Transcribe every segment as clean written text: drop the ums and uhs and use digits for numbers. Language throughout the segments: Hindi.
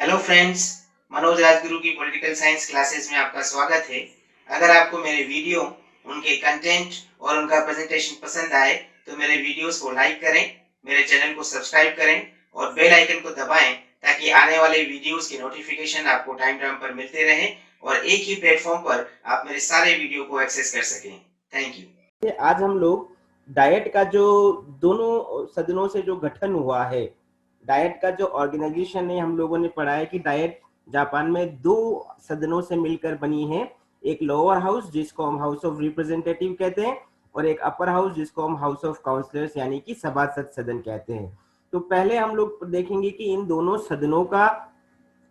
हेलो फ्रेंड्स, मनोज राजगुरु की पॉलिटिकल साइंस क्लासेस में आपका स्वागत है। अगर आपको मेरे वीडियो, उनके कंटेंट और उनका प्रेजेंटेशन पसंद आए तो मेरे वीडियोस को लाइक करें, मेरे चैनल को सब्सक्राइब करें और बेल आइकन को दबाएं ताकि आने वाले वीडियोस की नोटिफिकेशन आपको टाइम टाइम पर मिलते रहे और एक ही प्लेटफॉर्म पर आप मेरे सारे वीडियो को एक्सेस कर सकें। Thank you. आज हम लोग डाइट का जो दोनों सदनों से जो गठन हुआ है, डाइट का जो ऑर्गेनाइजेशन है, हम लोगों ने पढ़ा है कि डाइट जापान में दो सदनों से मिलकर बनी है। एक लोअर हाउस जिसको हम हाउस ऑफ रिप्रेजेंटेटिव कहते हैं और एक अपर हाउस जिसको हम हाउस ऑफ काउंसलर्स यानी कि सभासद सदन कहते हैं। तो पहले हम लोग देखेंगे कि इन दोनों सदनों का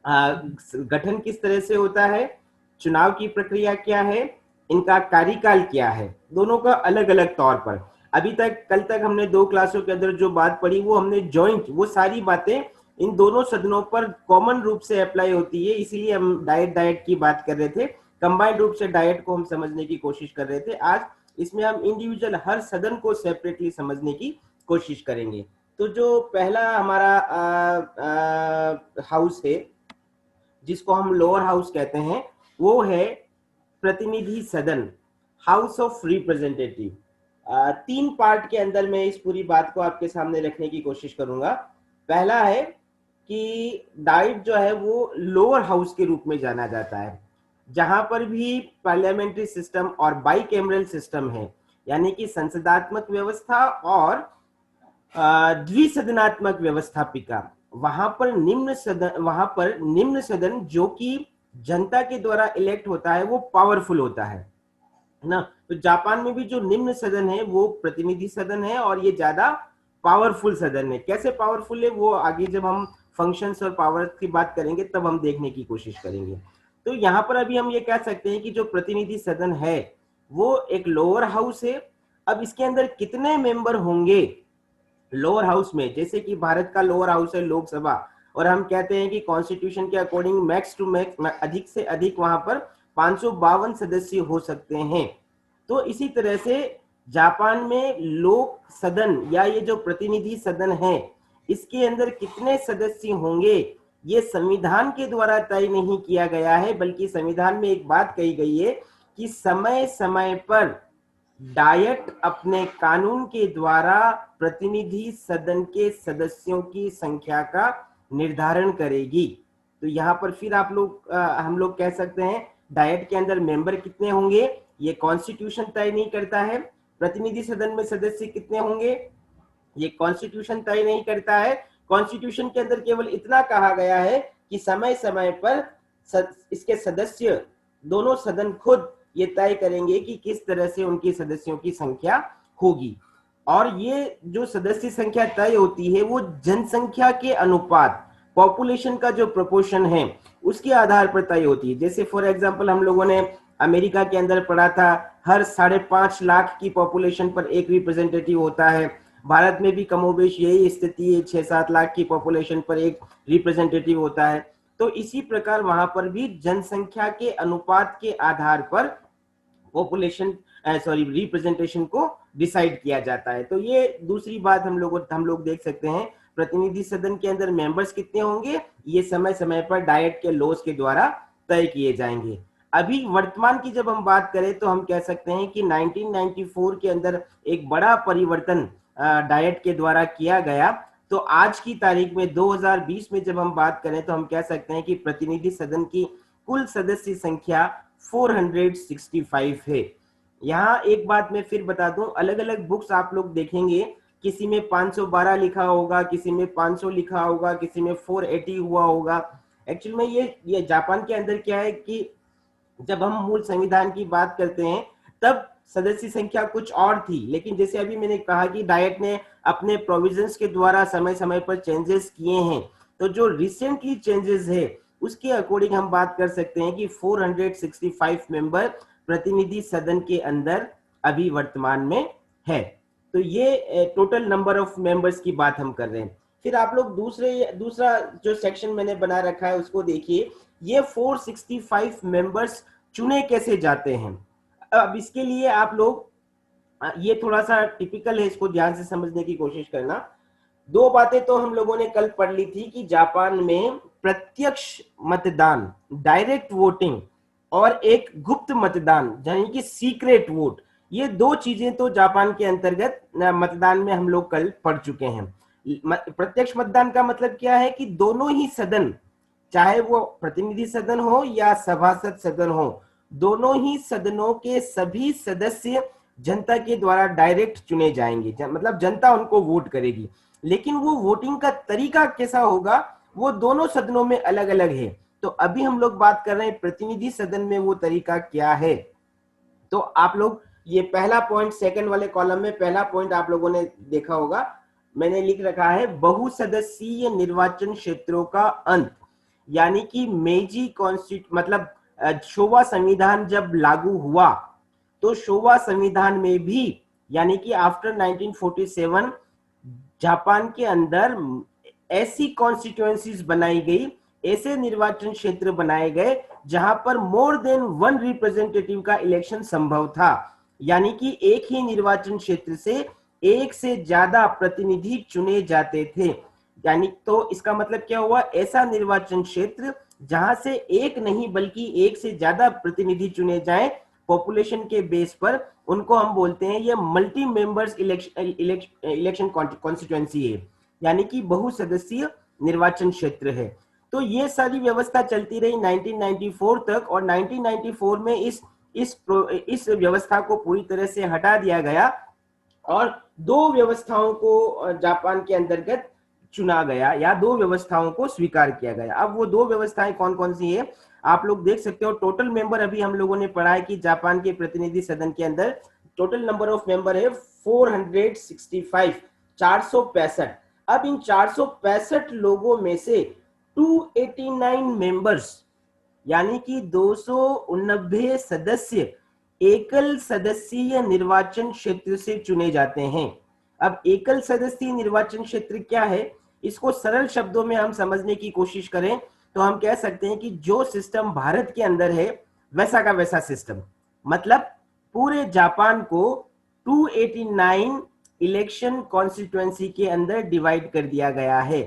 गठन किस तरह से होता है, चुनाव की प्रक्रिया क्या है, इनका कार्यकाल क्या है, दोनों का अलग अलग तौर पर। अभी तक कल तक हमने दो क्लासों के अंदर जो बात पढ़ी वो हमने जॉइंट, वो सारी बातें इन दोनों सदनों पर कॉमन रूप से अप्लाई होती है, इसीलिए हम डाइट की बात कर रहे थे। कंबाइंड रूप से डाइट को हम समझने की कोशिश कर रहे थे। आज इसमें हम इंडिविजुअल हर सदन को सेपरेटली समझने की कोशिश करेंगे। तो जो पहला हमारा हाउस है जिसको हम लोअर हाउस कहते हैं वो है प्रतिनिधि सदन, हाउस ऑफ रिप्रेजेंटेटिव। तीन पार्ट के अंदर मैं इस पूरी बात को आपके सामने रखने की कोशिश करूंगा। पहला है कि डाइट जो है वो लोअर हाउस के रूप में जाना जाता है, जहां पर भी पार्लियामेंट्री सिस्टम और बाई कैमरल सिस्टम है, यानी कि संसदात्मक व्यवस्था और द्विसदनात्मक व्यवस्थापिका। वहां पर निम्न सदन जो कि जनता के द्वारा इलेक्ट होता है वो पावरफुल होता है ना। तो जापान में भी जो निम्न सदन है वो प्रतिनिधि सदन है और ये ज्यादा पावरफुल सदन है। कैसे पावरफुल है वो आगे जब हम फंक्शंस और पावर की बात करेंगे तब हम देखने की कोशिश करेंगे। तो यहाँ पर अभी हम ये कह सकते हैं कि जो प्रतिनिधि सदन है वो एक लोअर हाउस है। अब इसके अंदर कितने मेंबर होंगे लोअर हाउस में, जैसे कि भारत का लोअर हाउस है लोकसभा, और हम कहते हैं कि कॉन्स्टिट्यूशन के अकॉर्डिंग मैक्स टू मैक्स अधिक से अधिक वहां पर 552 सदस्य हो सकते हैं। तो इसी तरह से जापान में लोक सदन या ये जो प्रतिनिधि सदन है इसके अंदर कितने सदस्य होंगे ये संविधान के द्वारा तय नहीं किया गया है, बल्कि संविधान में एक बात कही गई है कि समय समय पर डायट अपने कानून के द्वारा प्रतिनिधि सदन के सदस्यों की संख्या का निर्धारण करेगी। तो यहाँ पर फिर हम लोग कह सकते हैं डायट के अंदर मेंबर कितने होंगे ये कॉन्स्टिट्यूशन तय नहीं करता है। प्रतिनिधि सदन में सदस्य कितने होंगे ये कॉन्स्टिट्यूशन तय नहीं करता है। कॉन्स्टिट्यूशन के अंदर केवल इतना कहा गया है कि समय समय पर इसके सदस्य दोनों सदन खुद ये तय करेंगे कि किस तरह से उनके सदस्यों की संख्या होगी। और ये जो सदस्य संख्या तय होती है वो जनसंख्या के अनुपात, पॉपुलेशन का जो प्रोपोर्शन है उसके आधार पर तय होती है। जैसे फॉर एग्जांपल हम लोगों ने अमेरिका के अंदर पढ़ा था हर 5.5 लाख की पॉपुलेशन पर एक रिप्रेजेंटेटिव होता है। भारत में भी कमोबेश यही स्थिति है, 6-7 लाख की पॉपुलेशन पर एक रिप्रेजेंटेटिव होता है। तो इसी प्रकार वहां पर भी जनसंख्या के अनुपात के आधार पर पॉपुलेशन रिप्रेजेंटेशन को डिसाइड किया जाता है। तो ये दूसरी बात हम लोग देख सकते हैं। प्रतिनिधि सदन के अंदर मेंबर्स कितने होंगे ये समय समय पर डाइट के लॉज के द्वारा तय किए जाएंगे। अभी वर्तमान की जब हम बात करें तो हम कह सकते हैं कि 1994 के अंदर एक बड़ा परिवर्तन डाइट के द्वारा किया गया। तो आज की तारीख में 2020 में जब हम बात करें तो हम कह सकते हैं कि प्रतिनिधि सदन की कुल सदस्य संख्या 465 है। यहाँ एक बात मैं फिर बता दूं, अलग अलग बुक्स आप लोग देखेंगे किसी में 512 लिखा होगा, किसी में 500 लिखा होगा, किसी में 480 हुआ होगा। एक्चुअल में ये जापान के अंदर क्या है कि जब हम मूल संविधान की बात करते हैं तब सदस्य संख्या कुछ और थी, लेकिन जैसे अभी मैंने कहा कि डाइट ने अपने प्रोविजंस के द्वारा समय समय पर चेंजेस किए हैं। तो जो रिसेंटली चेंजेस है उसके अकॉर्डिंग हम बात कर सकते हैं कि 465 मेंबर प्रतिनिधि सदन के अंदर अभी वर्तमान में है। तो ये टोटल नंबर ऑफ मेंबर्स की बात हम कर रहे हैं। फिर आप लोग दूसरा जो सेक्शन मैंने बना रखा है उसको देखिए। ये 465 मेंबर्स चुने कैसे जाते हैं। अब इसके लिए आप लोग ये थोड़ा सा टिपिकल है, इसको ध्यान से समझने की कोशिश करना। दो बातें तो हम लोगों ने कल पढ़ ली थी कि जापान में प्रत्यक्ष मतदान, डायरेक्ट वोटिंग, और एक गुप्त मतदान यानी कि सीक्रेट वोट, ये दो चीजें तो जापान के अंतर्गत मतदान में हम लोग कल पढ़ चुके हैं। प्रत्यक्ष मतदान का मतलब क्या है कि दोनों ही सदन, चाहे वो प्रतिनिधि सदन हो या सभासद सदन हो, दोनों ही सदनों के सभी सदस्य जनता के द्वारा डायरेक्ट चुने जाएंगे, मतलब जनता उनको वोट करेगी। लेकिन वो वोटिंग का तरीका कैसा होगा वो दोनों सदनों में अलग अलग है। तो अभी हम लोग बात कर रहे हैं प्रतिनिधि सदन में वो तरीका क्या है। तो आप लोग ये पहला पॉइंट, सेकंड वाले कॉलम में पहला पॉइंट आप लोगों ने देखा होगा, मैंने लिख रखा है बहुसदस्यीय निर्वाचन क्षेत्रों का अंत। यानी कि मेजी कॉन्स्टिट्यूशन, मतलब शोवा संविधान जब लागू हुआ तो शोवा संविधान में भी, यानी कि आफ्टर 1947 जापान के अंदर ऐसी कॉन्स्टिट्यूएंसीज बनाई गई, ऐसे निर्वाचन क्षेत्र बनाए गए जहां पर मोर देन वन रिप्रेजेंटेटिव का इलेक्शन संभव था। यानी कि एक ही निर्वाचन क्षेत्र से एक से ज्यादा प्रतिनिधि चुने जाते थे। यानी तो इसका मतलब क्या हुआ, ऐसा निर्वाचन क्षेत्र जहां से एक नहीं बल्कि एक से ज्यादा प्रतिनिधि चुने जाएं पॉपुलेशन के बेस पर, उनको हम बोलते हैं ये मल्टी मेंबर्स इलेक्शन कॉन्स्टिट्यूएंसी है, यानी कि बहुसदस्यीय निर्वाचन क्षेत्र है। तो ये सारी व्यवस्था चलती रही 1994 तक, और 1994 में इस व्यवस्था को पूरी तरह से हटा दिया गया और दो व्यवस्थाओं को जापान के अंतर्गत चुना गया, या दो व्यवस्थाओं को स्वीकार किया गया। अब वो दो व्यवस्थाएं कौन कौन सी है आप लोग देख सकते हो। टोटल मेंबर अभी हम लोगों ने पढ़ा है कि जापान के प्रतिनिधि सदन के अंदर टोटल नंबर ऑफ मेंबर है 465, 465। अब इन 465 लोगों में से 289 मेंबर्स, यानी कि 289 सदस्य एकल सदस्यीय निर्वाचन क्षेत्र से चुने जाते हैं। अब एकल सदस्यीय निर्वाचन क्षेत्र क्या है, इसको सरल शब्दों में हम समझने की कोशिश करें तो हम कह सकते हैं कि जो सिस्टम भारत के अंदर है वैसा का वैसा सिस्टम, मतलब पूरे जापान को 289 इलेक्शन कॉन्स्टिट्यूएंसी के अंदर डिवाइड कर दिया गया है,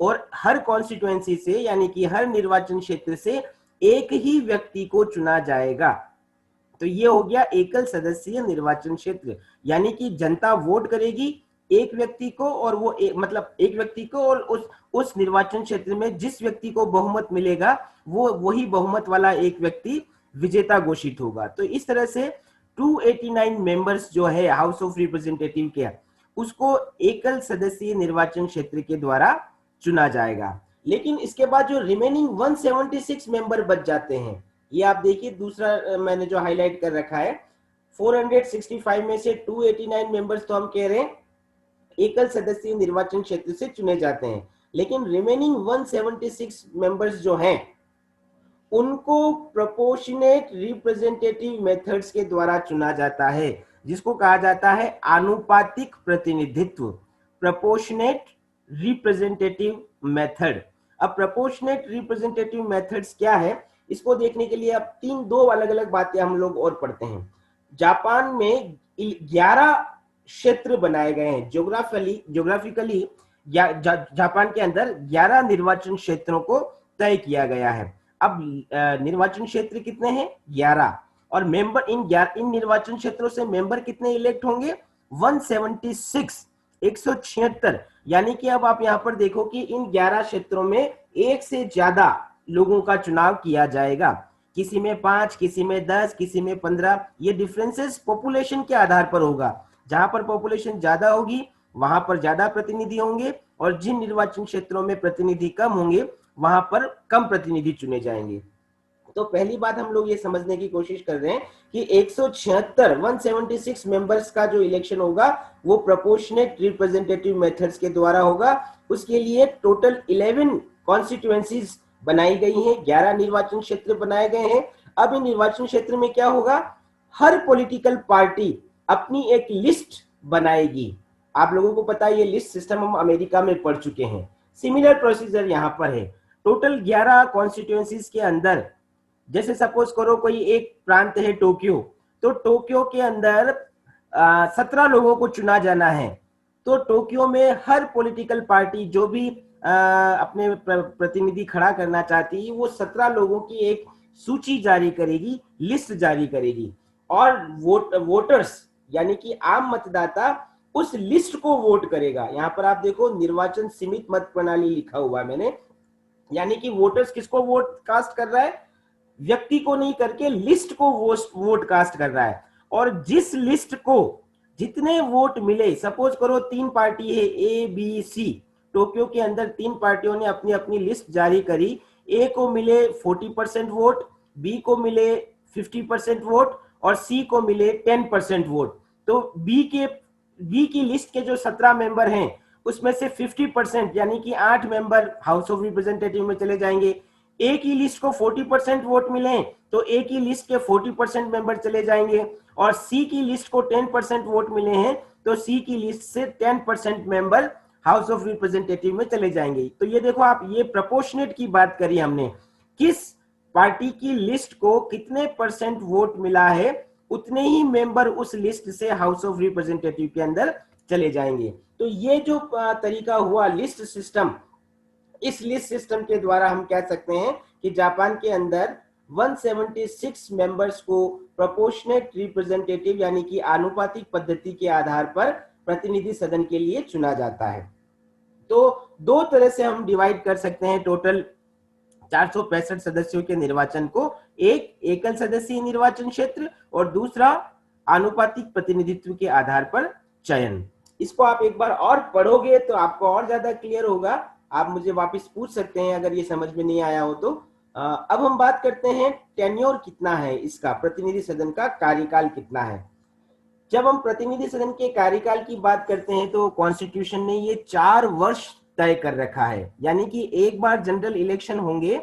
और हर कॉन्स्टिट्यूएंसी से, यानी कि हर निर्वाचन क्षेत्र से एक ही व्यक्ति को चुना जाएगा। तो ये हो गया एकल सदस्यीय निर्वाचन क्षेत्र, यानी कि जनता वोट करेगी एक व्यक्ति को, और वो मतलब एक व्यक्ति को, और उस निर्वाचन क्षेत्र में जिस व्यक्ति को बहुमत मिलेगा वो वही बहुमत वाला एक व्यक्ति विजेता घोषित होगा। तो इस तरह से 289 मेंबर्स जो है हाउस ऑफ रिप्रेजेंटेटिव के, उसको एकल सदस्यीय निर्वाचन क्षेत्र के द्वारा चुना जाएगा। लेकिन इसके बाद जो रिमेनिंग 176 मेंबर बच जाते हैं, ये आप देखिए दूसरा मैंने जो हाईलाइट कर रखा है, 465 में से 289 मेंबर्स तो हम कह रहे हैं एकल सदस्यीय निर्वाचन क्षेत्र से चुने जाते हैं, लेकिन रिमेनिंग 176 मेंबर्स जो हैं उनको प्रोपोर्शनेट रिप्रेजेंटेटिव मेथड्स के द्वारा चुना जाता है, जिसको कहा जाता है आनुपातिक प्रतिनिधित्व, प्रोपोर्शनेट रिप्रेजेंटेटिव मेथड। अब प्रोपोर्शनेट रिप्रेजेंटेटिव मेथड्स क्या है, इसको देखने के लिए अब दो अलग अलग बातें हम लोग और पढ़ते हैं। जापान में 11 क्षेत्र बनाए गए हैं, ज्योग्राफिकली जापान के अंदर 11 निर्वाचन क्षेत्रों को तय किया गया है। अब निर्वाचन क्षेत्र कितने हैं, 11, और मेंबर इन निर्वाचन क्षेत्रों से मेंबर कितने इलेक्ट होंगे, 176, 176। यानी कि अब आप यहां पर देखो कि इन 11 क्षेत्रों में एक से ज्यादा लोगों का चुनाव किया जाएगा, किसी में 5, किसी में 10, किसी में 15। ये डिफरेंसेस पॉपुलेशन के आधार पर होगा, जहां पर पॉपुलेशन ज्यादा होगी वहां पर ज्यादा प्रतिनिधि होंगे, और जिन निर्वाचन क्षेत्रों में प्रतिनिधि कम होंगे वहां पर कम प्रतिनिधि चुने जाएंगे। तो पहली बात हम लोग ये समझने की कोशिश कर रहे हैं कि 176 मेंबर्स का जो इलेक्शन होगा वो प्रोपोर्शनेट रिप्रेजेंटेटिव मेथड्स के द्वारा होगा। उसके लिए टोटल 11 कॉन्स्टिट्यूएंसीज बनाई गई हैं, 11 निर्वाचन क्षेत्र बनाए गए हैं। अब इन निर्वाचन क्षेत्र में क्या होगा, हर पॉलिटिकल पार्टी अपनी एक लिस्ट बनाएगी। आप लोगों को पता है ये लिस्ट सिस्टम हम अमेरिका में पढ़ चुके हैं, सिमिलर प्रोसीजर यहां पर है। टोटल 11 कॉन्स्टिट्यूएंसीज के अंदर, जैसे सपोज करो कोई एक प्रांत है टोक्यो, तो टोक्यो के अंदर 17 लोगों को चुना जाना है, तो टोक्यो में हर पॉलिटिकल पार्टी जो भी अपने प्रतिनिधि खड़ा करना चाहती है वो 17 लोगों की एक सूची जारी करेगी, लिस्ट जारी करेगी, और वोटर्स यानी कि आम मतदाता उस लिस्ट को वोट करेगा। यहाँ पर आप देखो निर्वाचन सीमित मत प्रणाली लिखा हुआ है मैंने, यानी कि वोटर्स किसको वोट कास्ट कर रहा है, व्यक्ति को नहीं करके लिस्ट को वोट कास्ट कर रहा है। और जिस लिस्ट को जितने वोट मिले, सपोज करो 3 पार्टी है ए बी सी, टोक्यो के अंदर 3 पार्टियों ने अपनी अपनी लिस्ट जारी करी, ए को मिले 40% वोट, बी को मिले 50% वोट और सी को मिले 10% वोट। तो बी की लिस्ट के जो 17 मेंबर हैं उसमें से 50% यानी कि 8 मेंबर हाउस ऑफ रिप्रेजेंटेटिव में चले जाएंगे। ए की लिस्ट को 40% वोट मिले तो ए की लिस्ट के 40% मेंबर चले जाएंगे, और सी की लिस्ट को 10% वोट मिले हैं तो सी की लिस्ट से 10% मेंबर हाउस ऑफ रिप्रेजेंटेटिव में चले जाएंगे। तो ये देखो आप, ये प्रोपोर्शनेट की बात करी हमने, किस पार्टी की लिस्ट को कितने परसेंट वोट मिला है उतने ही मेंबर उस लिस्ट से हाउस ऑफ रिप्रेजेंटेटिव के अंदर चले जाएंगे। तो ये जो तरीका हुआ लिस्ट सिस्टम, इस लिस्ट सिस्टम के द्वारा हम कह सकते हैं कि जापान के अंदर 176 मेंबर्स को प्रोपोर्शनेट रिप्रेजेंटेटिव यानी कि आनुपातिक पद्धति के आधार पर प्रतिनिधि सदन के लिए चुना जाता है। तो 2 तरह से हम डिवाइड कर सकते हैं टोटल 465 सदस्यों के निर्वाचन को, एक एकल सदस्यीय निर्वाचन क्षेत्र और दूसरा आनुपातिक प्रतिनिधित्व के आधार पर चयन। इसको आप एक बार और पढ़ोगे तो आपको और ज्यादा क्लियर होगा, आप मुझे वापस पूछ सकते हैं अगर ये समझ में नहीं आया हो तो। अब हम बात करते हैं टेन्योर कितना है इसका, प्रतिनिधि सदन का कार्यकाल कितना है। जब हम प्रतिनिधि सदन के कार्यकाल की बात करते हैं तो कॉन्स्टिट्यूशन ने ये 4 वर्ष तय कर रखा है, यानी कि एक बार जनरल इलेक्शन होंगे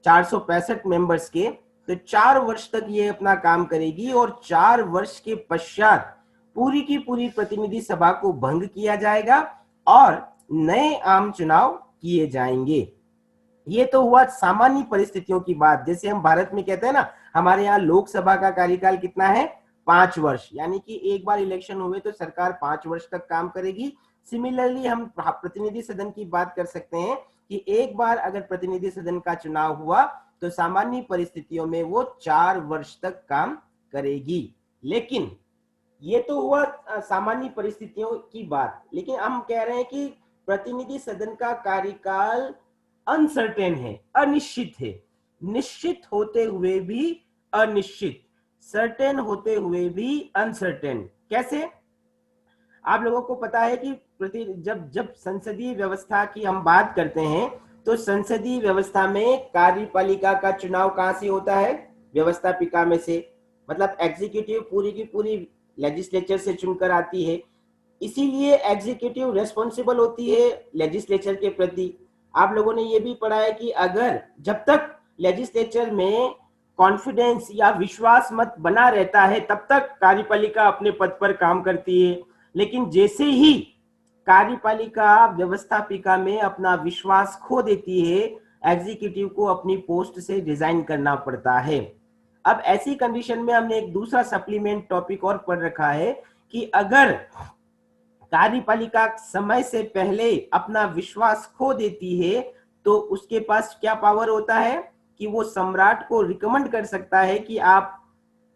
465 मेंबर्स के, तो 4 वर्ष तक ये अपना काम करेगी और 4 वर्ष के पश्चात पूरी की पूरी प्रतिनिधि सभा को भंग किया जाएगा और नए आम चुनाव किए जाएंगे। ये तो हुआ सामान्य परिस्थितियों की बात, जैसे हम भारत में कहते हैं ना, हमारे यहाँ लोकसभा का कार्यकाल कितना है, 5 वर्ष, यानी कि एक बार इलेक्शन हुए तो सरकार 5 वर्ष तक काम करेगी। सिमिलरली हम प्रतिनिधि सदन की बात कर सकते हैं कि एक बार अगर प्रतिनिधि सदन का चुनाव हुआ तो सामान्य परिस्थितियों में वो 4 वर्ष तक काम करेगी। लेकिन ये तो हुआ सामान्य परिस्थितियों की बात, लेकिन हम कह रहे हैं कि प्रतिनिधि सदन का कार्यकाल अनसर्टेन है, अनिश्चित है, निश्चित होते हुए भी अनिश्चित, सर्टेन होते हुए भी अनसर्टेन। कैसे? आप लोगों को पता है कि जब संसदीय व्यवस्था की हम बात करते हैं तो संसदीय व्यवस्था में कार्यपालिका का चुनाव कहां से होता है, व्यवस्थापिका में से, मतलब एग्जीक्यूटिव पूरी की पूरी लेजिस्लेचर से चुनकर आती है, इसीलिए एग्जीक्यूटिव रेस्पॉन्सिबल होती है लेजिस्लेचर के प्रति। आप लोगों ने ये भी पढ़ा है कि अगर जब तक लेजिस्लेचर में कॉन्फिडेंस या विश्वास मत बना रहता है तब तक कार्यपालिका अपने पद पर काम करती है, लेकिन जैसे ही कार्यपालिका व्यवस्थापिका में अपना विश्वास खो देती है एग्जीक्यूटिव को अपनी पोस्ट से रिजाइन करना पड़ता है। अब ऐसी कंडीशन में हमने एक दूसरा सप्लीमेंट टॉपिक और पढ़ रखा है कि अगर कार्यपालिका समय से पहले अपना विश्वास खो देती है तो उसके पास क्या पावर होता है कि वो सम्राट को रिकमेंड कर सकता है कि आप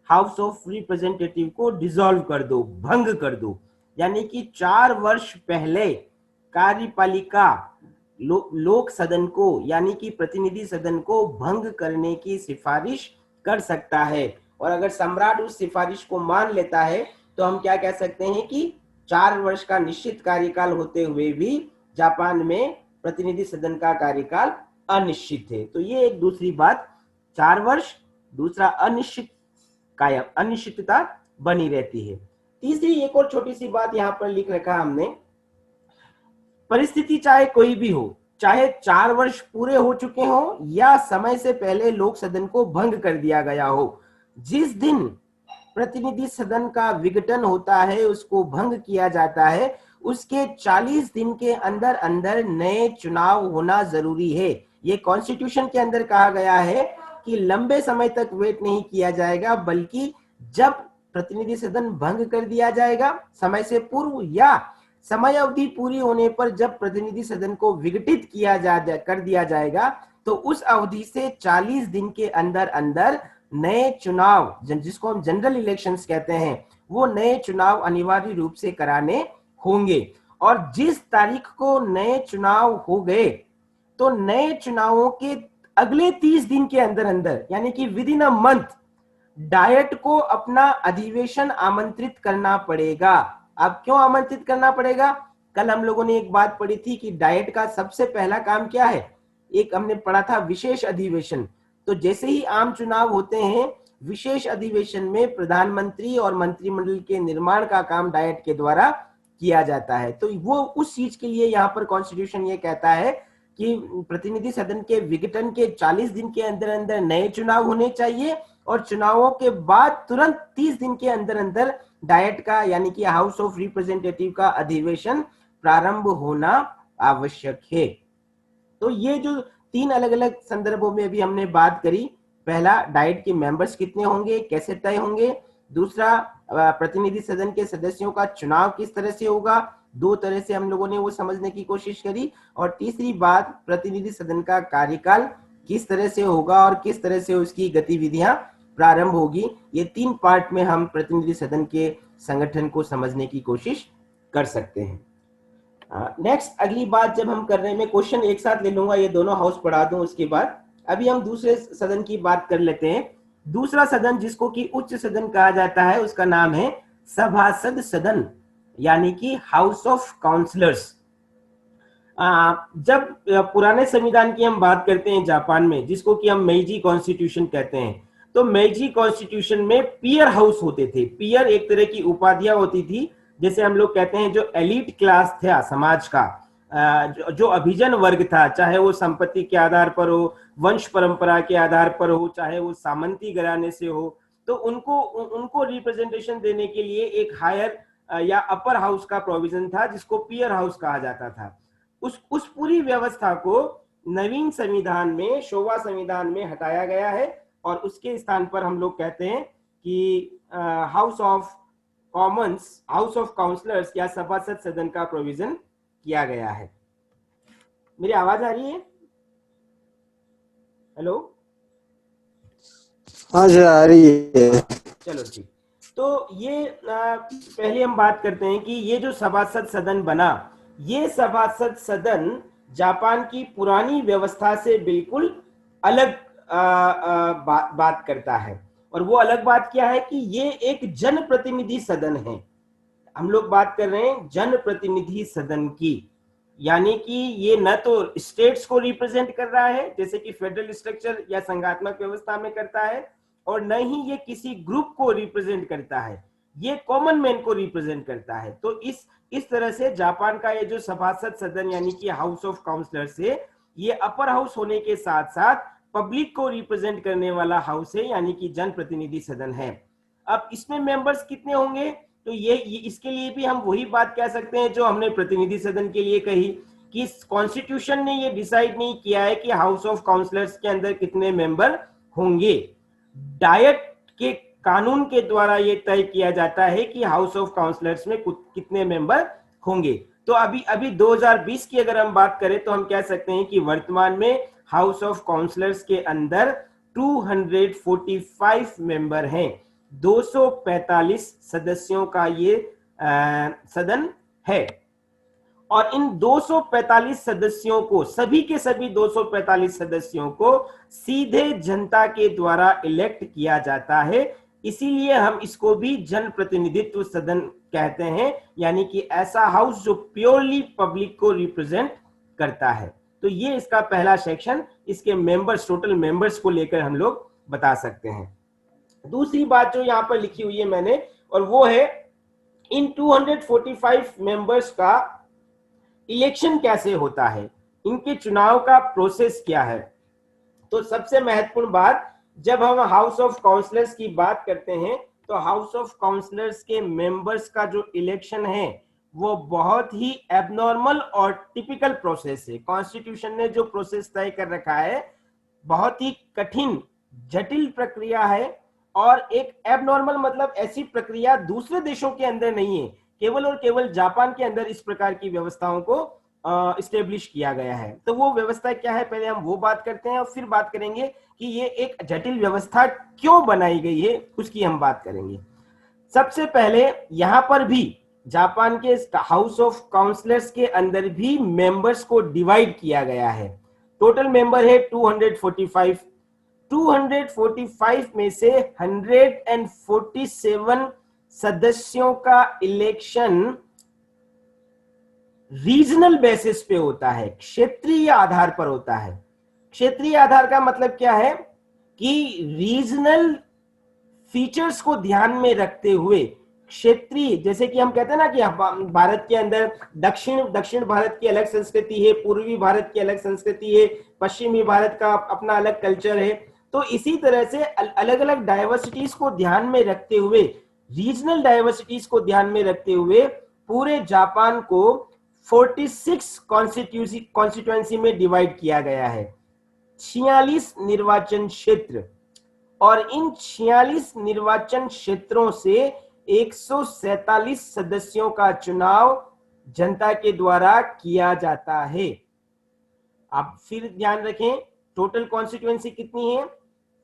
हाउस ऑफ रिप्रेजेंटेटिव को डिसॉल्व कर दो, भंग कर दो। यानी कि 4 वर्ष पहले कार्यपालिका लोक सदन को यानी कि प्रतिनिधि सदन को भंग करने की सिफारिश कर सकता है, और अगर सम्राट उस सिफारिश को मान लेता है तो हम क्या कह सकते हैं कि 4 वर्ष का निश्चित कार्यकाल होते हुए भी जापान में प्रतिनिधि सदन का कार्यकाल अनिश्चित है। तो ये एक दूसरी बात, 4 वर्ष, दूसरा अनिश्चितता बनी रहती है। तीसरी एक और छोटी सी बात यहाँ पर लिख रखा हमने, परिस्थिति चाहे कोई भी हो, चाहे 4 वर्ष पूरे हो चुके हो या समय से पहले लोक सदन को भंग कर दिया गया हो, जिस दिन प्रतिनिधि सदन का विघटन होता है, उसको भंग किया जाता है, उसके 40 दिन के अंदर अंदर नए चुनाव होना जरूरी है। ये कॉन्स्टिट्यूशन के अंदर कहा गया है कि लंबे समय तक वेट नहीं किया जाएगा, बल्कि जब प्रतिनिधि सदन भंग कर दिया जाएगा समय से पूर्व या समय अवधि पूरी होने पर जब प्रतिनिधि सदन को विघटित कर दिया जाएगा तो उस अवधि से 40 दिन के अंदर अंदर नए चुनाव, जिसको हम जनरल इलेक्शंस कहते हैं, वो नए चुनाव अनिवार्य रूप से कराने होंगे। और जिस तारीख को नए चुनाव हो गए तो नए चुनावों के अगले 30 दिन के अंदर अंदर, यानी कि with in a month, diet को अपना अधिवेशन आमंत्रित करना पड़ेगा। अब क्यों आमंत्रित करना पड़ेगा? कल हम लोगों ने एक बात पढ़ी थी कि डायट का सबसे पहला काम क्या है, एक हमने पढ़ा था विशेष अधिवेशन। तो जैसे ही आम चुनाव होते हैं, विशेष अधिवेशन में प्रधानमंत्री और मंत्रिमंडल के निर्माण का काम डायट के द्वारा किया जाता है। तो वो उस चीज के लिए यहाँ पर कॉन्स्टिट्यूशन ये कहता है कि प्रतिनिधि सदन के विघटन के 40 दिन के अंदर अंदर नए चुनाव होने चाहिए और चुनावों के बाद तुरंत 30 दिन के अंदर अंदर डायट का, यानी कि हाउस ऑफ रिप्रेजेंटेटिव का अधिवेशन प्रारंभ होना आवश्यक है। तो ये जो 3 अलग अलग संदर्भों में अभी हमने बात करी, पहला डाइट के मेंबर्स कितने होंगे, कैसे तय होंगे, दूसरा प्रतिनिधि सदन के सदस्यों का चुनाव किस तरह से होगा, 2 तरह से हम लोगों ने वो समझने की कोशिश करी, और तीसरी बात प्रतिनिधि सदन का कार्यकाल किस तरह से होगा और किस तरह से उसकी गतिविधियां प्रारंभ होगी। ये 3 पार्ट में हम प्रतिनिधि सदन के संगठन को समझने की कोशिश कर सकते हैं। नेक्स्ट अगली बात जब हम कर रहे हैं, मैं क्वेश्चन एक साथ ले लूंगा, ये दोनों हाउस पढ़ा दूं, उसके बाद अभी हम दूसरे सदन की बात कर लेते हैं। दूसरा सदन जिसको कि उच्च सदन कहा जाता है, उसका नाम है सभासद सदन, यानी कि हाउस ऑफ काउंसलर्स। जब पुराने संविधान की हम बात करते हैं जापान में, जिसको कि हम मेइजी कॉन्स्टिट्यूशन कहते हैं, तो मेइजी कॉन्स्टिट्यूशन में पियर हाउस होते थे। पियर एक तरह की उपाधियां होती थी, जैसे हम लोग कहते हैं जो एलिट क्लास था समाज का, जो अभिजन वर्ग था, चाहे वो संपत्ति के आधार पर हो, वंश परंपरा के आधार पर हो, चाहे वो सामंती घराने से हो, तो उनको रिप्रेजेंटेशन देने के लिए एक हायर या अपर हाउस का प्रोविजन था, जिसको पियर हाउस कहा जाता था। उस पूरी व्यवस्था को नवीन संविधान में, शोवा संविधान में हटाया गया है और उसके स्थान पर हम लोग कहते हैं कि House of Commons, House of Councillors या सभासद सदन का प्रोविजन किया गया है। मेरी आवाज आ रही है? हेलो, हाँ जी आ रही है। चलो ठीक। तो ये पहले हम बात करते हैं कि ये जो सभासद सदन बना, ये सभासद सदन जापान की पुरानी व्यवस्था से बिल्कुल अलग बात करता है। और वो अलग बात क्या है कि ये एक जनप्रतिनिधि सदन है। हम लोग बात कर रहे हैं जनप्रतिनिधि सदन की, यानी कि ये न तो स्टेट्स को रिप्रेजेंट कर रहा है जैसे कि फेडरल स्ट्रक्चर या संघात्मक व्यवस्था में करता है, और न ही ये किसी ग्रुप को रिप्रेजेंट करता है, ये कॉमन मैन को रिप्रेजेंट करता है। तो इस तरह से जापान का ये जो सभासद सदन यानी कि हाउस ऑफ काउंसलर्स है, ये अपर हाउस होने के साथ साथ पब्लिक को रिप्रेजेंट करने वाला हाउस है, यानी कि जनप्रतिनिधि सदन है। अब इसमें मेंबर्स कितने होंगे, तो ये इसके लिए भी हम वही बात कह सकते हैं जो हमने प्रतिनिधि सदन के लिए कही कि कॉन्स्टिट्यूशन ने ये डिसाइड नहीं किया है कि हाउस ऑफ काउंसलर्स के अंदर कितने मेंबर होंगे। डायट के कानून के द्वारा ये तय किया जाता है कि हाउस ऑफ काउंसलर्स में कितने मेंबर होंगे। तो अभी 2020 की अगर हम बात करें तो हम कह सकते हैं कि वर्तमान में हाउस ऑफ काउंसलर्स के अंदर 245 मेंबर हैं। 245 सदस्यों का ये सदन है, और इन 245 सदस्यों को, सभी के सभी 245 सदस्यों को सीधे जनता के द्वारा इलेक्ट किया जाता है। इसीलिए हम इसको भी जनप्रतिनिधित्व सदन कहते हैं, यानी कि ऐसा हाउस जो प्योरली पब्लिक को रिप्रेजेंट करता है। तो ये इसका पहला सेक्शन, इसके मेंबर्स, टोटल मेंबर्स को लेकर हम लोग बता सकते हैं। दूसरी बात जो यहां पर लिखी हुई है मैंने, और वो है इन 245 मेंबर्स का इलेक्शन कैसे होता है, इनके चुनाव का प्रोसेस क्या है। तो सबसे महत्वपूर्ण बात, जब हम हाउस ऑफ काउंसलर्स की बात करते हैं तो हाउस ऑफ काउंसलर्स के मेंबर्स का जो इलेक्शन है वो बहुत ही एबनॉर्मल और टिपिकल प्रोसेस है। कॉन्स्टिट्यूशन ने जो प्रोसेस तय कर रखा है बहुत ही कठिन, जटिल प्रक्रिया है, और एक एबनॉर्मल मतलब ऐसी प्रक्रिया दूसरे देशों के अंदर नहीं है केवल और केवल जापान के अंदर इस प्रकार की व्यवस्थाओं को इस्टेब्लिश किया गया है। तो वो व्यवस्था क्या है, पहले हम वो बात करते हैं और फिर बात करेंगे कि ये एक जटिल व्यवस्था क्यों बनाई गई है, उसकी हम बात करेंगे। सबसे पहले यहां पर भी जापान के हाउस ऑफ काउंसलर्स के अंदर भी मेंबर्स को डिवाइड किया गया है। टोटल मेंबर है 245। 245 में से 147 सदस्यों का इलेक्शन रीजनल बेसिस पे होता है, क्षेत्रीय आधार पर होता है। क्षेत्रीय आधार का मतलब क्या है कि रीजनल फीचर्स को ध्यान में रखते हुए क्षेत्रीय, जैसे कि हम कहते हैं ना कि भारत के अंदर दक्षिण भारत की अलग संस्कृति है, पूर्वी भारत की अलग संस्कृति है, पश्चिमी भारत का अपना अलग कल्चर है। तो इसी तरह से अलग अलग डाइवर्सिटीज को ध्यान में रखते हुए, रीजनल डाइवर्सिटीज को ध्यान में रखते हुए पूरे जापान को 46 कॉन्स्टिट्यूएंसी में डिवाइड किया गया है। 46 निर्वाचन क्षेत्र, और इन 46 निर्वाचन क्षेत्रों से 147 सदस्यों का चुनाव जनता के द्वारा किया जाता है। आप फिर ध्यान रखें, टोटल कॉन्स्टिट्यूएंसी कितनी है?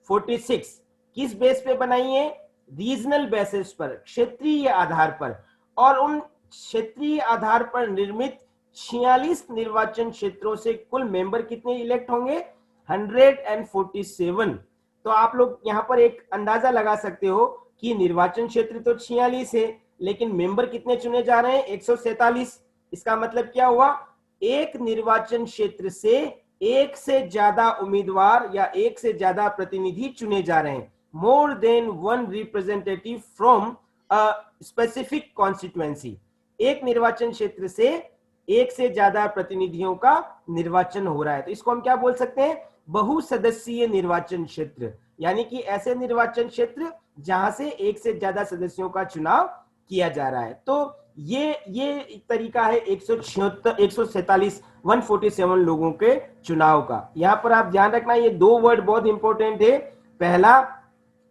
46। किस बेस पे बनाई है? रीजनल बेसिस पर, क्षेत्रीय आधार पर। और उन क्षेत्रीय आधार पर निर्मित 46 निर्वाचन क्षेत्रों से कुल मेंबर कितने इलेक्ट होंगे? 147। तो आप लोग यहां पर एक अंदाजा लगा सकते हो कि निर्वाचन क्षेत्र तो 46 है, लेकिन मेंबर कितने चुने जा रहे हैं? 147। इसका मतलब क्या हुआ? एक निर्वाचन क्षेत्र से एक से ज्यादा उम्मीदवार या एक से ज्यादा प्रतिनिधि चुने जा रहे हैं। More than one representative from a specific constituency. एक निर्वाचन क्षेत्र से एक से ज्यादा प्रतिनिधियों का निर्वाचन हो रहा है। तो इसको हम क्या बोल सकते हैं? बहुसदस्यीय निर्वाचन क्षेत्र, यानी कि ऐसे निर्वाचन क्षेत्र जहां से एक से ज्यादा सदस्यों का चुनाव किया जा रहा है। तो ये तरीका है 147 लोगों के चुनाव का। यहां पर आप ध्यान रखना, ये दो वर्ड बहुत इंपॉर्टेंट है। पहला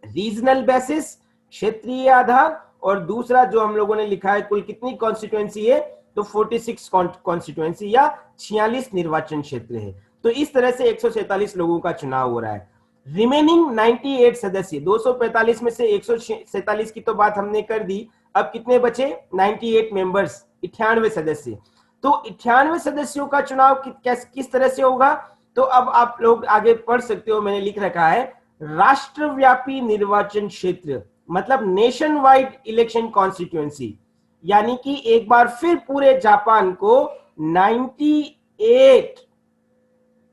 रीजनल बेसिस, क्षेत्रीय आधार, और दूसरा जो हम लोगों ने लिखा है कुल कितनी कॉन्स्टिट्यूएंसी है, तो 46 कॉन्स्टिट्यूएंसी या 46 निर्वाचन क्षेत्र है। तो इस तरह से 147 लोगों का चुनाव हो रहा है। रिमेनिंग 98 सदस्य, 245 में से 147 की तो बात हमने कर दी, अब कितने बचे? 98 मेंबर्स, 98 सदस्य। तो 98 सदस्यों का चुनाव किस तरह से होगा? तो अब आप लोग आगे पढ़ सकते हो, मैंने लिख रखा है राष्ट्रव्यापी निर्वाचन क्षेत्र, मतलब नेशन वाइड इलेक्शन कॉन्स्टिट्यूएंसी। यानी कि एक बार फिर पूरे जापान को 98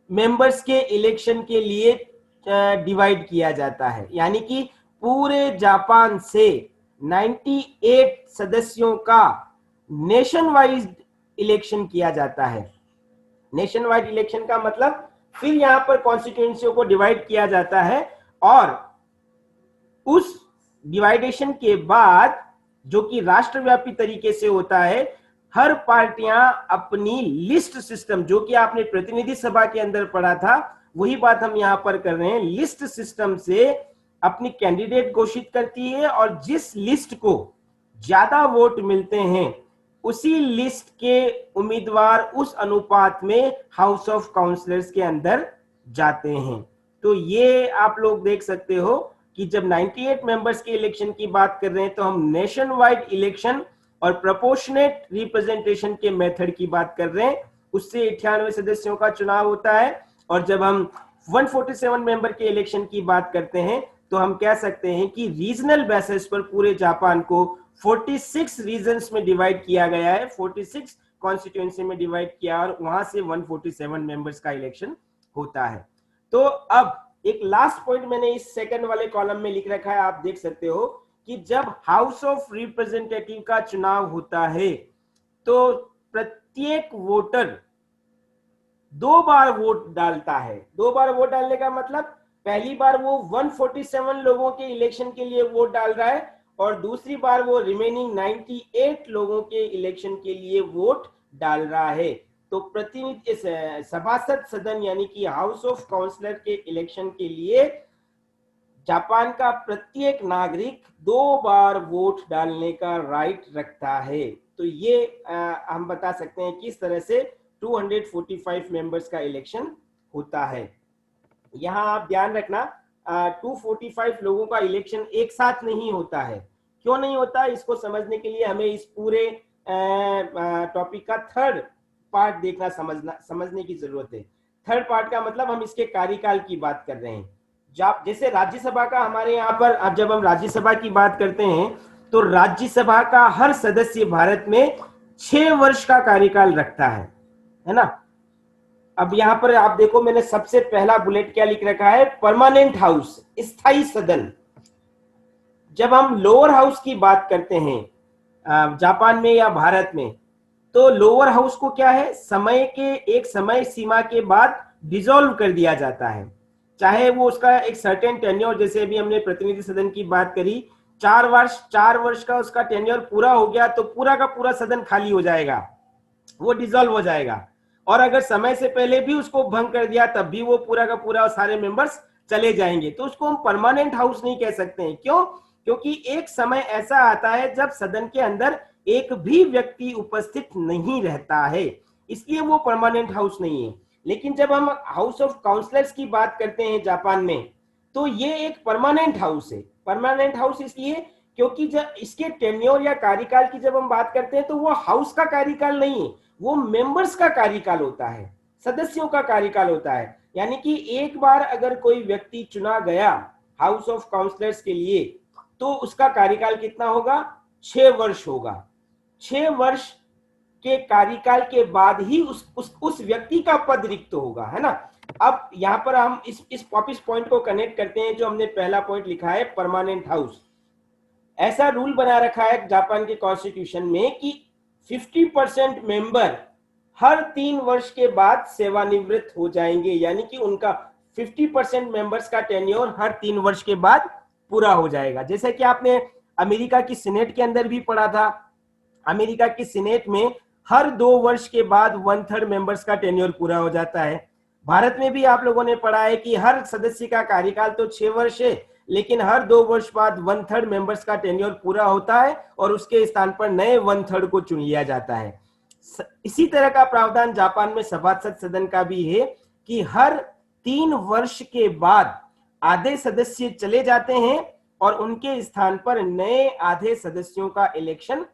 मेंबर्स के इलेक्शन के लिए डिवाइड किया जाता है। यानी कि पूरे जापान से 98 सदस्यों का नेशन वाइज इलेक्शन किया जाता है। नेशन वाइड इलेक्शन का मतलब फिर यहां पर कॉन्स्टिट्यूएंसियों को डिवाइड किया जाता है, और उस डिवाइडेशन के बाद, जो कि राष्ट्रव्यापी तरीके से होता है, हर पार्टियां अपनी लिस्ट सिस्टम, जो कि आपने प्रतिनिधि सभा के अंदर पढ़ा था, वही बात हम यहां पर कर रहे हैं। लिस्ट सिस्टम से अपनी कैंडिडेट घोषित करती है, और जिस लिस्ट को ज्यादा वोट मिलते हैं उसी लिस्ट के उम्मीदवार उस अनुपात में हाउस ऑफ काउंसलर्स के अंदर जाते हैं। तो ये आप लोग देख सकते हो कि जब 98 मेंबर्स के इलेक्शन की बात कर रहे हैं, तो हम नेशन वाइड इलेक्शन और प्रोपोर्शनेट रिप्रेजेंटेशन के मेथड की बात कर रहे हैं। उससे 98 सदस्यों का चुनाव होता है। और जब हम 147 मेंबर के इलेक्शन की बात करते हैं, तो हम कह सकते हैं कि रीजनल बेसिस पर पूरे जापान को 46 रीजन्स में डिवाइड किया गया है, 46 कॉन्स्टिट्यूएंसी में डिवाइड किया, और वहां से 147 मेंबर्स का इलेक्शन होता है। तो अब एक लास्ट पॉइंट मैंने इस सेकंड वाले कॉलम में लिख रखा है, आप देख सकते हो कि जब हाउस ऑफ रिप्रेजेंटेटिव का चुनाव होता है, तो प्रत्येक वोटर 2 बार वोट डालता है। 2 बार वोट डालने का मतलब, पहली बार वो 147 लोगों के इलेक्शन के लिए वोट डाल रहा है, और दूसरी बार वो रिमेनिंग 98 लोगों के इलेक्शन के लिए वोट डाल रहा है। तो प्रतिनिधि सभासद सदन यानी कि हाउस ऑफ काउंसलर के इलेक्शन के लिए जापान का प्रत्येक नागरिक 2 बार वोट डालने का राइट रखता है। तो ये हम बता सकते हैं किस तरह से 245 मेंबर्स का इलेक्शन होता है। यहाँ आप ध्यान रखना 245 लोगों का इलेक्शन एक साथ नहीं होता है। क्यों नहीं होता, इसको समझने के लिए हमें इस पूरे टॉपिक का थर्ड पार्ट देखना, समझने की जरूरत है। थर्ड पार्ट का मतलब हम इसके कार्यकाल की बात कर रहे हैं। जैसे राज्यसभा का हमारे यहाँ पर, अब जब हम राज्यसभा की बात करते हैं तो राज्यसभा का हर सदस्य भारत में 6 वर्ष का कार्यकाल रखता है ना। अब यहाँ पर आप देखो, मैंने सबसे पहला बुलेट क्या लिख रखा है, परमानेंट हाउस, स्थायी सदन। जब हम लोअर हाउस की बात करते हैं जापान में या भारत में, तो लोअर हाउस को क्या है, एक समय सीमा के बाद डिसॉल्व कर दिया जाता है। चाहे वो उसका एक सर्टेन टेन्योर, जैसे अभी हमने प्रतिनिधि सदन की बात करी, 4 वर्ष का उसका टेन्योर पूरा हो गया तो पूरा का पूरा सदन खाली हो जाएगा, वो डिसॉल्व हो जाएगा। और अगर समय से पहले भी उसको भंग कर दिया तब भी वो पूरा का पूरा सारे मेंबर्स चले जाएंगे। तो उसको हम परमानेंट हाउस नहीं कह सकते हैं। क्यों? क्योंकि एक समय ऐसा आता है जब सदन के अंदर एक भी व्यक्ति उपस्थित नहीं रहता है, इसलिए वो परमानेंट हाउस नहीं है। लेकिन जब हम हाउस ऑफ काउंसलर्स की बात करते हैं जापान में, तो ये एक परमानेंट हाउस है। परमानेंट हाउस इसलिए क्योंकि जब इसके टेन्योर या कार्यकाल की जब हम बात करते हैं तो वो हाउस का कार्यकाल नहीं है, वो मेंबर्स का कार्यकाल होता है, सदस्यों का कार्यकाल होता है। यानी कि एक बार अगर कोई व्यक्ति चुना गया हाउस ऑफ काउंसलर्स के लिए तो उसका कार्यकाल कितना होगा, 6 वर्ष होगा। 6 वर्ष के कार्यकाल के बाद ही उस व्यक्ति का पद रिक्त होगा, है ना। अब यहाँ पर हम इस पॉइंट को कनेक्ट करते हैं जो हमने पहला पॉइंट लिखा है, परमानेंट हाउस। ऐसा रूल बना रखा है जापान के कॉन्स्टिट्यूशन में कि 50% मेंबर हर 3 वर्ष के बाद सेवानिवृत्त हो जाएंगे। यानी कि उनका 50% मेंबर्स का टेन्योर हर 3 वर्ष के बाद पूरा हो जाएगा। जैसे कि आपने अमेरिका की सीनेट के अंदर भी पढ़ा था, अमेरिका की सीनेट में हर 2 वर्ष के बाद 1/3 मेंबर्स का टेन्योर पूरा हो जाता है। भारत में भी आप लोगों ने पढ़ा है कि हर सदस्य का कार्यकाल तो 6 वर्ष है, लेकिन हर 2 वर्ष बाद 1/3 मेंबर्स का टेन्योर पूरा होता है और उसके स्थान पर नए 1/3 को चुन लिया जाता है। इसी तरह का प्रावधान जापान में सभासद सदन का भी है कि हर 3 वर्ष के बाद आधे सदस्य चले जाते हैं और उनके स्थान पर नए आधे सदस्यों का इलेक्शन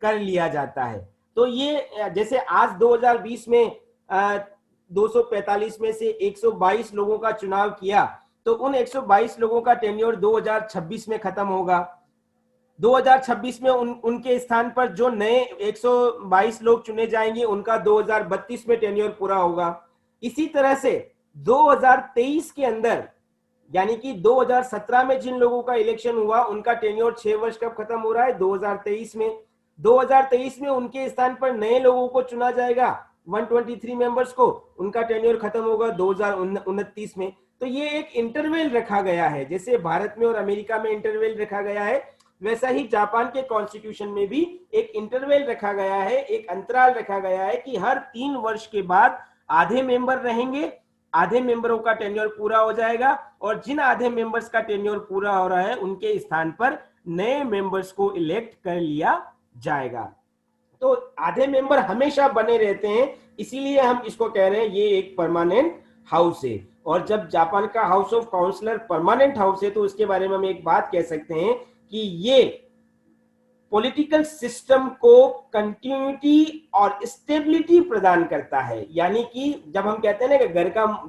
कर लिया जाता है। तो ये जैसे आज 2020 में 245 में से 122 लोगों का चुनाव किया, तो उन 122 लोगों का टेन्योर 2026 में खत्म होगा। 2026 में उनके स्थान पर जो नए 122 लोग चुने जाएंगे उनका 2032 में टेन्योर पूरा होगा। इसी तरह से 2023 के अंदर, यानी कि 2017 में जिन लोगों का इलेक्शन हुआ उनका टेन्योर 6 वर्ष कब खत्म हो रहा है, 2023 में। 2023 में उनके स्थान पर नए लोगों को चुना जाएगा, 123 मेंबर्स को, उनका टेन्योर खत्म होगा 2029 में। तो ये एक इंटरवल रखा गया है, जैसे भारत में और अमेरिका में इंटरवल रखा गया है, वैसा ही जापान के कॉन्स्टिट्यूशन में भी एक इंटरवल रखा गया है, एक अंतराल रखा गया है कि हर 3 वर्ष के बाद आधे मेंबर रहेंगे, आधे मेंबरों का टेन्योर पूरा हो जाएगा और जिन आधे मेंबर्स का टेन्योर पूरा हो रहा है उनके स्थान पर नए मेंबर्स को इलेक्ट कर लिया जाएगा। तो आधे मेंबर हमेशा बने रहते हैं, इसीलिए हम इसको कह रहे हैं ये एक परमानेंट हाउस है। और जब जापान का House of Councillor permanent house है तो उसके बारे में हम एक बात कह सकते हैं कि ये पॉलिटिकल सिस्टम को कंटिन्यूटी और स्टेबिलिटी प्रदान करता है। यानी कि जब हम कहते हैं ना कि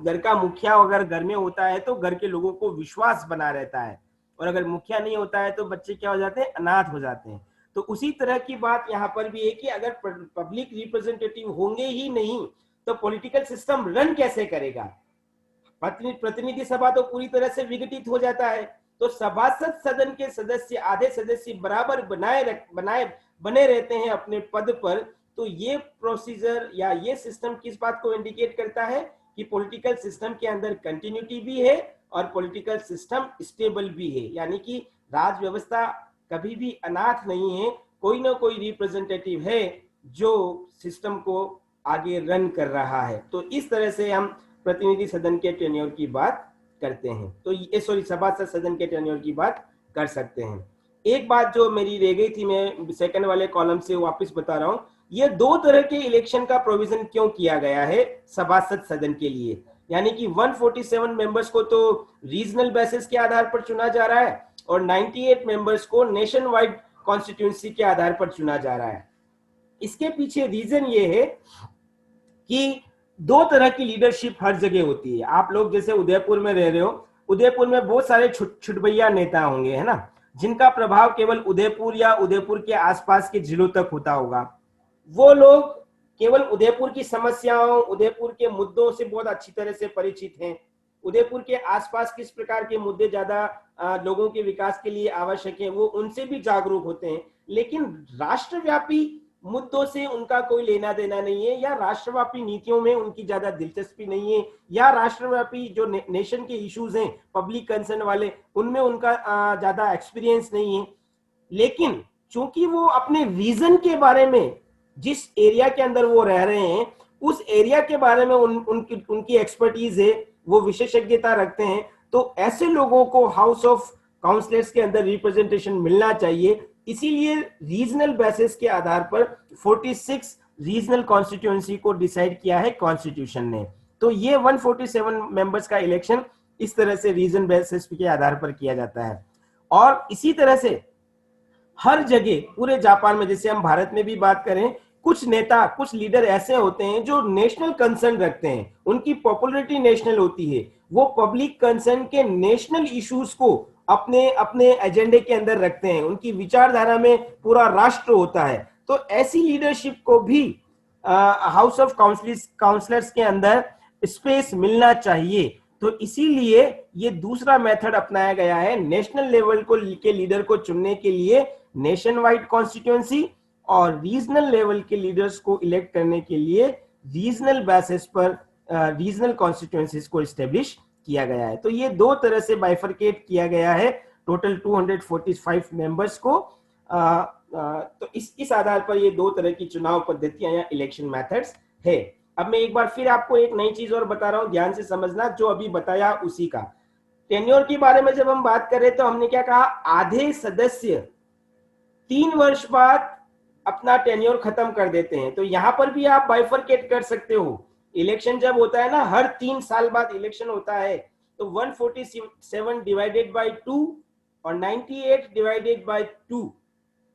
घर का मुखिया अगर घर में होता है तो घर के लोगों को विश्वास बना रहता है, और अगर मुखिया नहीं होता है तो बच्चे क्या हो जाते हैं, अनाथ हो जाते हैं। तो उसी तरह की बात यहाँ पर भी है कि अगर पब्लिक रिप्रेजेंटेटिव होंगे ही नहीं तो पॉलिटिकल सिस्टम रन कैसे करेगा। प्रतिनिधि सभा तो पूरी तरह से विघटित हो जाता है। तो सभासद सदन के सदस्य, आधे सदस्य बराबर बने रहते हैं अपने पद पर। तो ये प्रोसीजर या ये सिस्टम किस बात को इंडिकेट करता है कि पॉलिटिकल सिस्टम के अंदर कंटिन्यूटी भी है और पॉलिटिकल सिस्टम स्टेबल भी है। यानी कि राज व्यवस्था कभी भी अनाथ नहीं है, कोई ना कोई रिप्रेजेंटेटिव है जो सिस्टम को आगे रन कर रहा है। तो इस तरह से हम प्रतिनिधि सदन के टेन्योर की बात करते हैं। तो ये सभासद सदन के टेन्योर की बात कर सकते हैं। एक बात जो मेरी रह गई थी, मैं सेकंड वाले कॉलम से वापस बता रहा हूं, ये दो तरह के इलेक्शन का प्रोविजन क्यों किया गया है सभासद सदन के लिए। यानी कि 147 मेंबर्स को तो रीजनल बेसिस के आधार पर चुना जा रहा है और 98 मेंबर्स को नेशन वाइड कॉन्स्टिट्यूंसी के आधार पर चुना जा रहा है। इसके पीछे रीजन ये है कि दो तरह की लीडरशिप हर जगह होती है। आप लोग जैसे उदयपुर में रह रहे हो, उदयपुर में बहुत सारे छुटभैया नेता होंगे, है ना, जिनका प्रभाव केवल उदयपुर या उदयपुर के आसपास के जिलों तक होता होगा। वो लोग केवल उदयपुर की समस्याओं, उदयपुर के मुद्दों से बहुत अच्छी तरह से परिचित हैं। उदयपुर के आसपास किस प्रकार के मुद्दे ज्यादा लोगों के विकास के लिए आवश्यक हैं, वो उनसे भी जागरूक होते हैं। लेकिन राष्ट्रव्यापी मुद्दों से उनका कोई लेना देना नहीं है, या राष्ट्रव्यापी नीतियों में उनकी ज्यादा दिलचस्पी नहीं है, या राष्ट्रव्यापी जो नेशन के इश्यूज हैं पब्लिक कंसर्न वाले, उनमें उनका ज्यादा एक्सपीरियंस नहीं है। लेकिन चूंकि वो अपने रीजन के बारे में, जिस एरिया के अंदर वो रह रहे हैं उस एरिया के बारे में उनकी एक्सपर्टीज है, वो विशेषज्ञता रखते हैं, तो ऐसे लोगों को हाउस ऑफ काउंसलर्स के अंदर रिप्रेजेंटेशन मिलना चाहिए। इसीलिए रीजनल बेसिस के आधार पर 46 रीजनल कॉन्स्टिट्यूएंसी को डिसाइड किया है कॉन्स्टिट्यूशन ने। तो ये 147 मेंबर्स का इलेक्शन इस तरह से रीजन बेसिस के आधार पर किया जाता है। और इसी तरह से हर जगह पूरे जापान में, जैसे हम भारत में भी बात करें, कुछ नेता, कुछ लीडर ऐसे होते हैं जो नेशनल कंसर्न रखते हैं, उनकी पॉपुलैरिटी नेशनल होती है, वो पब्लिक कंसर्न के नेशनल इश्यूज को अपने अपने एजेंडे के अंदर रखते हैं, उनकी विचारधारा में पूरा राष्ट्र होता है। तो ऐसी लीडरशिप को भी हाउस ऑफ काउंसलर्स के अंदर स्पेस मिलना चाहिए। तो इसीलिए ये दूसरा मेथड अपनाया गया है, नेशनल लेवल को के लीडर को चुनने के लिए नेशन वाइड कॉन्स्टिट्यूएंसी, और रीजनल लेवल के लीडर्स को इलेक्ट करने के लिए रीजनल बेसिस पर रीजनल कॉन्स्टिट्यूएंसीज को एस्टेब्लिश किया गया है। तो ये दो तरह से बाइफरकेट किया गया है टोटल 245 मेंबर्स को। तो इस आधार पर ये दो तरह की चुनाव पद्धतियां या इलेक्शन मेथड्स है। अब मैं एक बार फिर आपको एक नई चीज और बता रहा हूं, ध्यान से समझना, जो अभी बताया उसी का। टेन्योर के बारे में जब हम बात कर रहे तो हमने क्या कहा, आधे सदस्य 3 वर्ष बाद अपना टेन्योर खत्म कर देते हैं। तो यहां पर भी आप बाइफरकेट कर सकते हो। इलेक्शन जब होता है ना, हर 3 साल बाद इलेक्शन होता है, तो 147 डिवाइडेड बाय 2 और 98 डिवाइडेड बाय 2,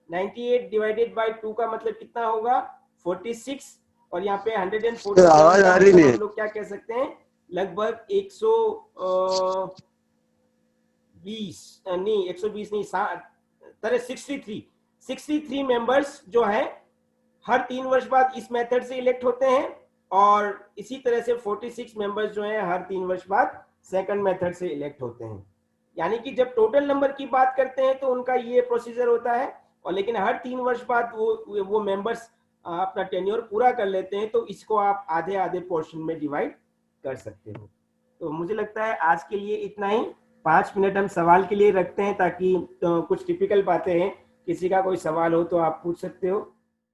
98 डिवाइडेड बाय 2 का मतलब कितना होगा, 46, और यहाँ पे 147 आवाज आ रही नहीं, हम लोग क्या कह सकते हैं, लगभग 120 नहीं, 120 नहीं, 63 मेंबर्स जो है हर 3 वर्ष बाद इस मेथड से इलेक्ट होते हैं, और इसी तरह से 46 मेंबर्स जो हैं हर 3 वर्ष बाद सेकंड मेथड से इलेक्ट होते हैं। यानी कि जब टोटल नंबर की बात करते हैं तो उनका ये प्रोसीजर होता है, और लेकिन हर 3 वर्ष बाद वो मेंबर्स अपना टेन्योर पूरा कर लेते हैं, तो इसको आप आधे आधे पोर्शन में डिवाइड कर सकते हो। तो मुझे लगता है आज के लिए इतना ही। 5 मिनट हम सवाल के लिए रखते हैं, ताकि तो कुछ टिपिकल बातें हैं, किसी का कोई सवाल हो तो आप पूछ सकते हो।